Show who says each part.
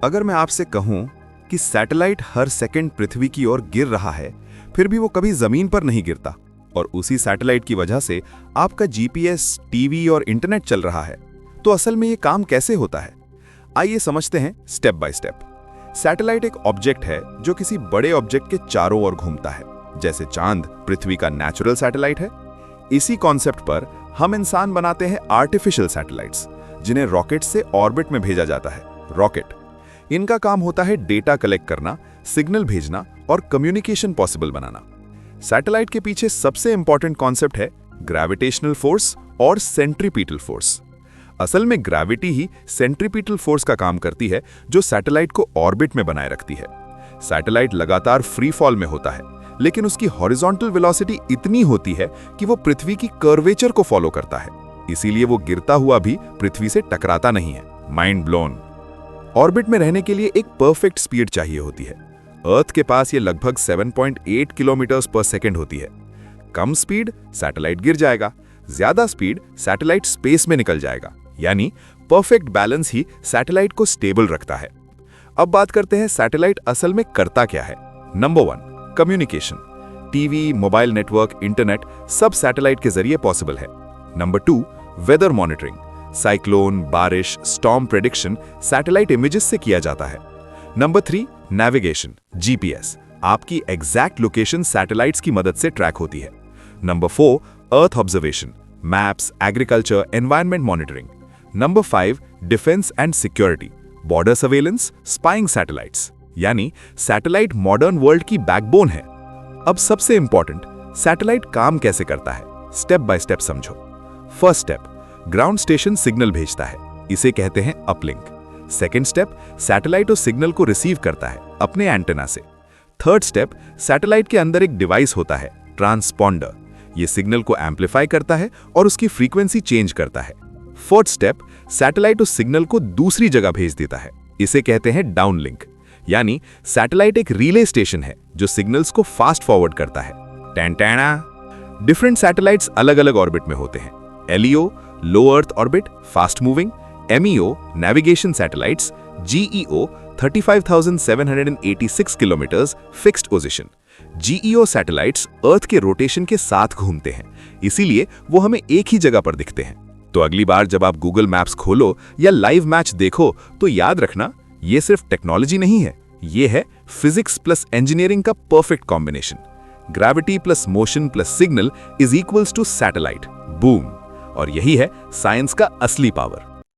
Speaker 1: अगर मैं आपसे कहूं कि सैटेलाइट हर सेकंड पृथ्वी की ओर गिर रहा है, फिर भी वो कभी जमीन पर नहीं गिरता और उसी सैटेलाइट की वजह से आपका जीपीएस, टीवी और इंटरनेट चल रहा है, तो असल में ये काम कैसे होता है? आइए समझते हैं स्टेप बाय स्टेप। सैटेलाइट एक ऑब्जेक्ट है जो किसी बड़े ऑब्जेक्ट के चारों ओर घूमता है। जैसे चांद पृथ्वी का नेचुरल सैटेलाइट है, इसी कॉन्सेप्ट पर हम इंसान बनाते हैं आर्टिफिशियल सैटेलाइट्स, जिन्हें रॉकेट से ऑर्बिट में भेजा जाता है। रॉकेट, इनका काम होता है डेटा कलेक्ट करना, सिग्नल भेजना और कम्युनिकेशन पॉसिबल बनाना। सैटेलाइट के पीछे सबसे इंपॉर्टेंट कॉन्सेप्ट है ग्रेविटेशनल फोर्स और सेंट्रीपिटल फोर्स। असल में ग्रेविटी ही सेंट्रीपिटल फोर्स का काम करती है, जो सैटेलाइट को ऑर्बिट में बनाए रखती है। सैटेलाइट लगातार फ्री फॉल में होता है, लेकिन उसकी हॉरिजॉन्टल वेलोसिटी इतनी होती है कि वो पृथ्वी की कर्वेचर को फॉलो करता है। इसीलिए वो गिरता हुआ भी पृथ्वी से टकराता नहीं है। Mind blown. ऑर्बिट में रहने के लिए एक परफेक्ट स्पीड चाहिए होती है। अर्थ के पास ये लगभग 7.8 किलोमीटर पर सेकेंड होती है। कम स्पीड, सैटेलाइट गिर जाएगा। ज्यादा स्पीड, सैटेलाइट स्पेस में निकल जाएगा। यानी परफेक्ट बैलेंस ही सैटेलाइट को स्टेबल रखता है। अब बात करते हैं सैटेलाइट असल में करता क्या है। Number 1, communication. TV, mobile network, internet सब सैटेलाइट के जरिए पॉसिबल है। Number 2, weather monitoring. साइक्लोन, बारिश, स्टॉर्म प्रेडिक्शन सैटेलाइट इमेजेस से किया जाता है। Number 3, navigation, GPS. आपकी एग्जैक्ट लोकेशन सैटेलाइट्स की मदद से ट्रैक होती है। Number 4, earth observation, maps, agriculture, environment monitoring. Number 5, defence and security, border surveillance, spying satellites. यानी सैटेलाइट मॉडर्न वर्ल्ड की बैकबोन है। अब सबसे इंपॉर्टेंट, सैटेलाइट काम कैसे करता है, स्टेप बाय स्टेप समझो। First step, ground station signal भेजता है, इसे कहते हैं अपलिंक। सेकेंड स्टेप, सैटेलाइट उस सिग्नल को रिसीव करता है अपने एंटेना से। थर्ड स्टेप, सैटेलाइट के अंदर एक डिवाइस होता है, ट्रांसपॉन्डर। ये सिग्नल को एम्पलीफाई करता है और उसकी फ्रीक्वेंसी चेंज करता है। फोर्थ स्टेप, सैटेलाइट उस सिग्नल को दूसरी जगह भेज देता है, इसे कहते हैं डाउनलिंक। यानी सैटेलाइट एक रिले स्टेशन है जो सिग्नल्स को फास्ट फॉरवर्ड करता है। टेंटेना। डिफरेंट सैटेलाइट्स अलग अलग ऑर्बिट में होते हैं। LEO, low earth orbit, fast moving. MEO, navigation satellites. GEO, 35,786 kilometres, fixed position. GEO satellites earth के रोटेशन के साथ घूमते हैं, इसीलिए वो हमें एक ही जगह पर दिखते हैं। तो अगली बार जब आप गूगल मैप्स खोलो या लाइव मैच देखो, तो याद रखना, ये सिर्फ टेक्नोलॉजी नहीं है, ये है फिजिक्स प्लस इंजीनियरिंग का perfect combination. Gravity plus motion plus signal is equals to satellite. Boom. और यही है साइंस का असली पावर।